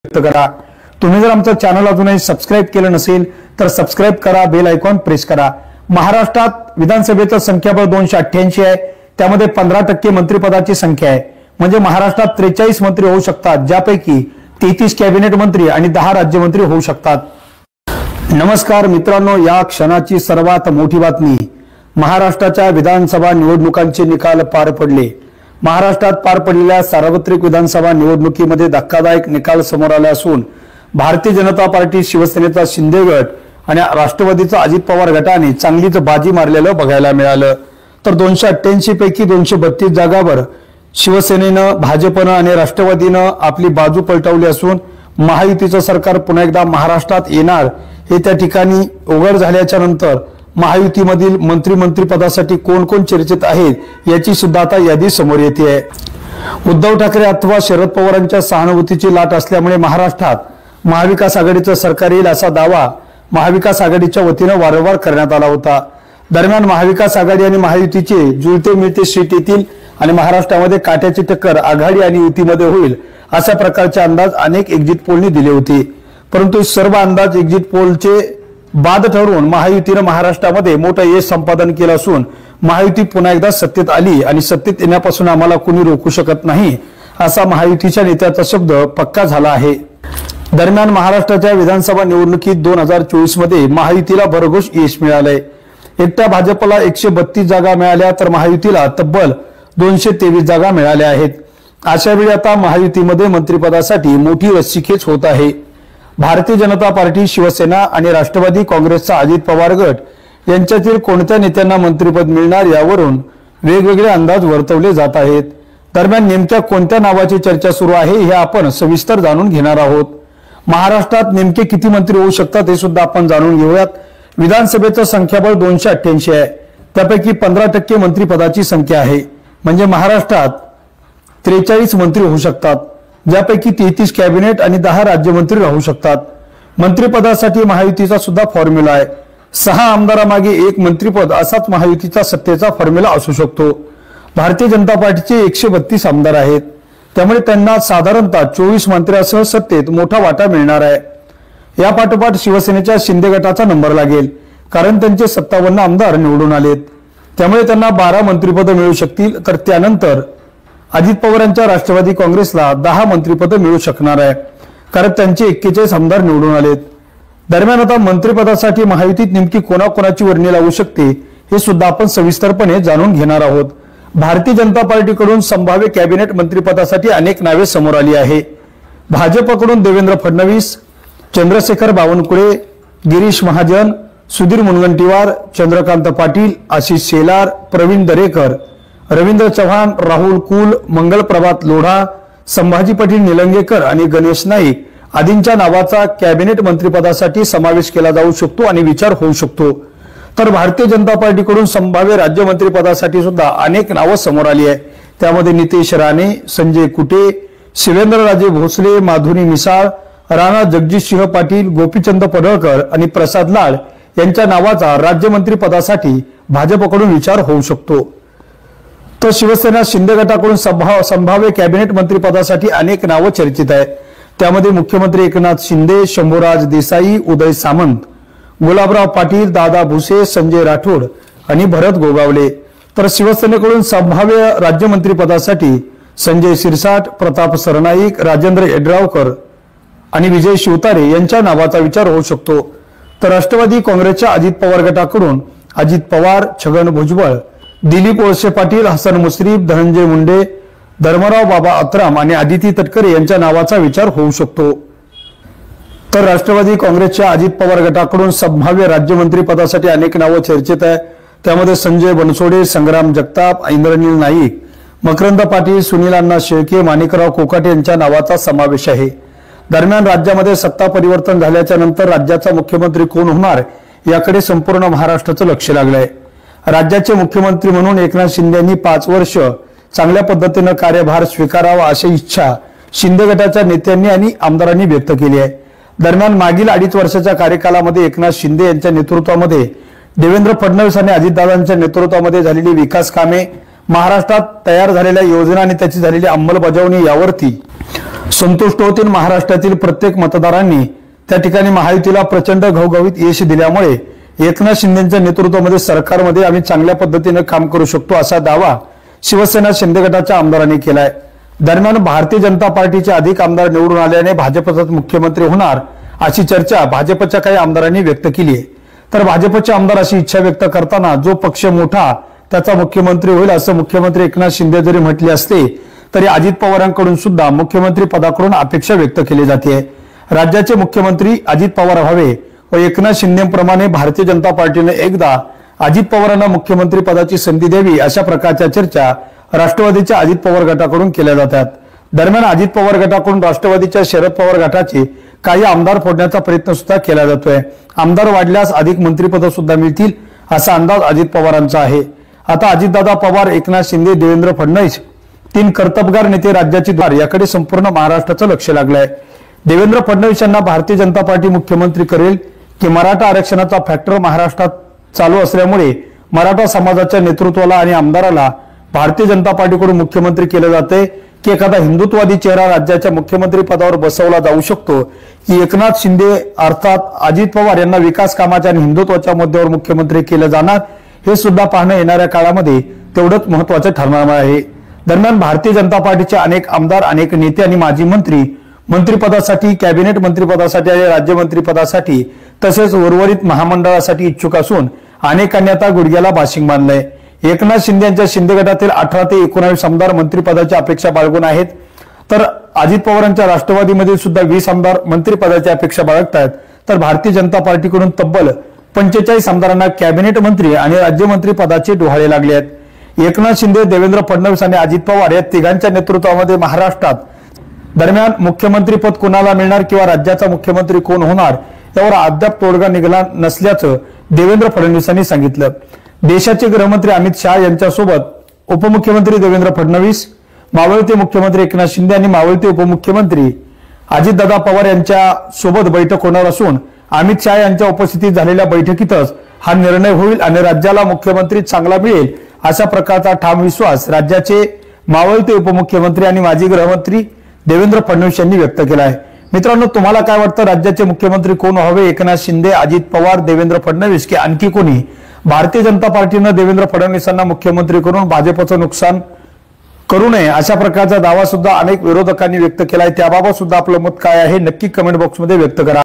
व्यक्त करा। तुम्ही जर आमचं चॅनल अजूनही सबस्क्राइब केलं नसेल तर सबस्क्राइब करा, बेल आयकॉन प्रेस करा। महाराष्ट्रात विधानसभेचं संख्याबळ 288 आहे, त्यामध्ये 15% मंत्रिपदाची संख्या आहे। म्हणजे महाराष्ट्रात 43 मंत्री होऊ शकतात, ज्यापैकी 33 कॅबिनेट मंत्री आणि 10 राज्यमंत्री होऊ शकतात। नमस्कार मित्रांनो, या क्षणाची सर्वात मोठी बातमी, महाराष्ट्राच्या विधानसभा निवडणुकांचे निकाल पार पडले। महाराष्ट्रात पार पडलेल्या सार्वत्रिक विधानसभा निवडणुकीमध्ये धक्कादायक निकाल समोर आले असून भारतीय जनता पार्टी, शिवसेनेचा शिंदे गट आणि राष्ट्रवादीचा अजित पवार गटाने चांगलीच बाजी मारलेलं बघायला मिळालं। तर 288 पैकी 232 जागांवर शिवसेनेनं, भाजपनं आणि राष्ट्रवादीनं आपली बाजू पलटवली असून महायुतीचं सरकार पुन्हा एकदा महाराष्ट्रात येणार हे त्या ठिकाणी उघड झाल्याच्या नंतर महायुतीमधील मंत्रिपदासाठी कोण कोण चर्चेत आहेत याची सुद्धा आता यादी समोर येते आहे। उद्धव ठाकरे अथवा शरद पवारांच्या सहानुभूतीची लाट असल्यामुळे महाराष्ट्रात महाविकास आघाडीचं सरकार येईल असा दावा महाविकास आघाडीच्या वतीनं वारंवार करण्यात आला होता। दरम्यान महाविकास आघाडी आणि महायुतीचे जुळते मिळते सीट येतील आणि महाराष्ट्रामध्ये काट्याची टक्कर आघाडी आणि युतीमध्ये होईल अशा प्रकारचे अंदाज अनेक एक्झिट पोलनी दिले होते। परंतु सर्व अंदाज एक्झिट पोलचे बाद ठरवून महायुतीने महाराष्ट्रामध्ये मोठं यश संपादन केलं असून महायुती पुन्हा एकदा सत्तेत आली आणि सत्तेत येण्यापासून आम्हाला कोणी रोखू शकत नाही असा महायुतीच्या नेत्याचा शब्द पक्का झाला आहे। दरम्यान महाराष्ट्राच्या विधानसभा निवडणुकीत 2024 मध्ये महायुतीला भरघोस यश मिळालंय। एकट्या भाजपला 132 जागा मिळाल्या तर महायुतीला तब्बल 223 जागा मिळाल्या आहेत। अशा वेळी आता महायुतीमध्ये मंत्रिपदासाठी मोठी रस्सीखेच होत आहे। भारतीय जनता पार्टी, शिवसेना आणि राष्ट्रवादी काँग्रेसचा अजित पवार गट यांच्यातील कोणत्या नेत्यांना मंत्रिपद मिळणार यावरून वेगवेगळे अंदाज वर्तवले जात आहेत। दरम्यान नेमक्या कोणत्या नावाची चर्चा सुरू आहे हे आपण सविस्तर जाणून घेणार आहोत। महाराष्ट्रात नेमके किती मंत्री होऊ शकतात हे सुद्धा आपण जाणून घेऊयात। विधानसभेचं संख्याबळ 288 आहे, त्यापैकी 15% मंत्रिपदाची संख्या आहे। म्हणजे महाराष्ट्रात 43 मंत्री होऊ शकतात, ज्यापैकी 33 कॅबिनेट आणि 10 राज्यमंत्री राहू शकतात। मंत्रिपदासाठी महायुतीचा सुद्धा फॉर्म्युला आहे। 6 आमदारामागे 1 मंत्रिपद असाच महायुतीचा सत्तेचा फॉर्म्युला असू शकतो। भारतीय जनता पार्टीचे 132 आमदार आहेत, त्यामुळे त्यांना साधारणतः 24 मंत्र्यांसह सत्तेत मोठा वाटा मिळणार आहे। या पाठोपाठ शिवसेनेच्या शिंदे गटाचा नंबर लागेल, कारण त्यांचे 57 आमदार निवडून आलेत, त्यामुळे त्यांना 12 मंत्रिपद मिळू शकतील। तर त्यानंतर अजित पवारांच्या राष्ट्रवादी काँग्रेसला 10 मंत्रिपद मिळू शकणार आहे, कारण त्यांचे 41 आमदार निवडून आलेत। दरम्यान आता मंत्रिपदासाठी महायुतीत नेमकी कोणाकोणाची वर्णी लागू शकते हे सुद्धा आपण सविस्तरपणे जाणून घेणार आहोत। भारतीय जनता पार्टीकडून संभाव्य कॅबिनेट मंत्रिपदासाठी अनेक नावे समोर आली आहे। भाजपकडून देवेंद्र फडणवीस, चंद्रशेखर बावनकुळे, गिरीश महाजन, सुधीर मुनगंटीवार, चंद्रकांत पाटील, आशिष शेलार, प्रवीण दरेकर, रवींद्र चव्हाण, राहुल कुल, मंगल प्रभात लोढा, संभाजी पाटील निलंगेकर आणि गणेश नाईक आदींच्या नावाचा कॅबिनेट मंत्रिपदासाठी समावेश केला जाऊ शकतो आणि विचार होऊ शकतो। तर भारतीय जनता पार्टीकडून संभाव्य राज्यमंत्रीपदासाठी सुद्धा अनेक नावं समोर आली आहे। त्यामध्ये नितेश राणे, संजय कुटे, शिवेंद्रराजे भोसले, माधुरी मिसाळ, राणा जगजितसिंह पाटील, गोपीचंद पडळकर आणि प्रसाद लाड यांच्या नावाचा राज्यमंत्रीपदासाठी भाजपकडून विचार होऊ शकतो। तर शिवसेना शिंदे गटाकडून संभाव्य कॅबिनेट मंत्रिपदासाठी अनेक नावं चर्चित आहेत। त्यामध्ये मुख्यमंत्री एकनाथ शिंदे, शंभूराज देसाई, उदय सामंत, गुलाबराव पाटील, दादा भुसे, संजय राठोड आणि भरत गोगावले। तर शिवसेनेकडून संभाव्य राज्यमंत्रिपदासाठी संजय शिरसाट, प्रताप सरनाईक, राजेंद्र येड्रावकर आणि विजय शिवतारे यांच्या नावाचा विचार होऊ शकतो। तर राष्ट्रवादी काँग्रेसच्या अजित पवार गटाकडून अजित पवार, छगन भुजबळ, दिलीप वळसे पाटील, हसन मुश्रीफ, धनंजय मुंडे, धर्मराव बाबा अत्राम आणि आदिती तटकरे यांच्या नावाचा विचार होऊ शकतो। तर राष्ट्रवादी काँग्रेसच्या अजित पवार गटाकडून संभाव्य राज्यमंत्री पदासाठी अनेक नावं चर्चेत आहे। त्यामध्ये संजय बनसोडे, संग्राम जगताप, इंद्रनील नाईक, मकरंद पाटील, सुनील अण्णा शेळके, माणिकराव कोकाटे यांच्या नावाचा समावेश आहे। दरम्यान राज्यामध्ये सत्ता परिवर्तन झाल्याच्या नंतर राज्याचा मुख्यमंत्री कोण होणार याकडे संपूर्ण महाराष्ट्राचं लक्ष लागलंय। राज्याचे मुख्यमंत्री म्हणून एकनाथ शिंदे यांनी 5 वर्ष चांगल्या पद्धतीने कार्यभार स्वीकारावा अशी इच्छा शिंदे गटाच्या नेत्यांनी आणि आमदारांनी व्यक्त केली आहे। दरम्यान मागील 2.5 वर्षाच्या कार्यकालामध्ये एकनाथ शिंदे यांच्या नेतृत्वामध्ये देवेंद्र फडणवीस आणि अजितदादांच्या नेतृत्वामध्ये झालेली विकास कामे, महाराष्ट्रात तयार झालेल्या योजना आणि त्याची झालेली अंमलबजावणी यावरती संतुष्ट होतील महाराष्ट्रातील प्रत्येक मतदारांनी त्या ठिकाणी महायुतीला प्रचंड घवघवीत यश दिल्यामुळे एकनाथ शिंदेच्या नेतृत्वामध्ये सरकारमध्ये आम्ही चांगल्या पद्धतीने काम करू शकतो असा दावा शिवसेना शिंदे गटाच्या आमदारांनी केलाय। दरम्यान भारतीय जनता पार्टीचे अधिक आमदार निवडून आल्याने भाजपचाच मुख्यमंत्री होणार अशी चर्चा भाजपच्या काही आमदारांनी व्यक्त केली आहे। तर भाजपचे आमदार अशी इच्छा व्यक्त करताना जो पक्ष मोठा त्याचा मुख्यमंत्री होईल असं मुख्यमंत्री एकनाथ शिंदे जरी म्हटले असते तरी अजित पवारांकडून सुद्धा मुख्यमंत्री पदाकडून अपेक्षा व्यक्त केली जाते। राज्याचे मुख्यमंत्री अजित पवार व्हावे व एकनाथ शिंदेप्रमाणे भारतीय जनता पार्टीने एकदा अजित पवारांना मुख्यमंत्री पदाची संधी द्यावी अशा प्रकारच्या चर्चा राष्ट्रवादीच्या अजित पवार गटाकडून केल्या जातात। दरम्यान अजित पवार गटाकडून राष्ट्रवादीच्या शरद पवार गटाचे काही आमदार फोडण्याचा प्रयत्न सुद्धा केला जातोय। आमदार वाढल्यास अधिक मंत्रिपद सुद्धा मिळतील असा अंदाज अजित पवारांचा आहे। आता अजितदादा पवार, एकनाथ शिंदे, देवेंद्र फडणवीस तीन कर्तबगार नेते राज्याची द्वार याकडे संपूर्ण महाराष्ट्राचं लक्ष लागलंय। देवेंद्र फडणवीस यांना भारतीय जनता पार्टी मुख्यमंत्री करेल की मराठा आरक्षणाचा फॅक्टर महाराष्ट्रात चालू असल्यामुळे मराठा समाजाच्या नेतृत्वाला आणि आमदाराला भारतीय जनता पार्टीकडून मुख्यमंत्री केले जाते की एखादा हिंदुत्ववादी चेहरा राज्याच्या मुख्यमंत्री पदावर बसवला जाऊ शकतो की एकनाथ शिंदे अर्थात अजित पवार यांना विकास कामाच्या आणि हिंदुत्वाच्या मुद्द्यावर मुख्यमंत्री केले जाणार हे सुद्धा पाहणं येणाऱ्या काळामध्ये तेवढंच महत्त्वाचं ठरणार आहे। दरम्यान भारतीय जनता पार्टीचे अनेक आमदार, अनेक नेते आणि माजी मंत्री मंत्रिपदासाठी, कॅबिनेट मंत्रिपदासाठी आणि राज्यमंत्रीपदासाठी तसेच उर्वरित महामंडळासाठी इच्छुक असून अनेकांनी आता गुडघ्याला बाशिंग बांधलंय। एकनाथ शिंदे यांच्या शिंदे गटातील 18 ते 19 आमदार मंत्रिपदाची अपेक्षा बाळगून आहेत तर अजित पवारांच्या राष्ट्रवादीमध्ये सुद्धा 20 आमदार मंत्रिपदाची अपेक्षा बाळगतात तर भारतीय जनता पार्टीकडून तब्बल 45 आमदारांना कॅबिनेट मंत्री आणि राज्यमंत्री पदाचे डोहाळे लागले आहेत। एकनाथ शिंदे, देवेंद्र फडणवीस आणि अजित पवार या तिघांच्या नेतृत्वामध्ये महाराष्ट्रात दरम्यान मुख्यमंत्री पद कोणाला मिळणार किंवा राज्याचा मुख्यमंत्री कोण होणार यावर अद्याप तोडगा निघाला नसल्याचं देवेंद्र फडणवीसांनी सांगितलं। देशाचे गृहमंत्री अमित शहा यांच्यासोबत उपमुख्यमंत्री देवेंद्र फडणवीस, मावळते मुख्यमंत्री एकनाथ शिंदे आणि मावळते उपमुख्यमंत्री अजितदादा पवार यांच्या सोबत बैठक होणार असून अमित शहा यांच्या उपस्थितीत झालेल्या बैठकीतच हा निर्णय होईल आणि राज्याला मुख्यमंत्री चांगला मिळेल अशा प्रकारचा ठाम विश्वास राज्याचे मावळते उपमुख्यमंत्री आणि माजी गृहमंत्री देवेंद्र फडणवीस यांनी व्यक्त केला आहे। मित्रांनो, तुम्हाला काय वाटतं, राज्याचे मुख्यमंत्री कोण व्हावे? एकनाथ शिंदे, अजित पवार, देवेंद्र फडणवीस की आणखी कोणी? भारतीय जनता पार्टीनं देवेंद्र फडणवीसांना मुख्यमंत्री करून भाजपचं नुकसान करू नये अशा प्रकारचा दावा सुद्धा अनेक विरोधकांनी व्यक्त केलाय। त्याबाबत सुद्धा आपलं मत काय आहे नक्की कमेंट बॉक्समध्ये व्यक्त करा।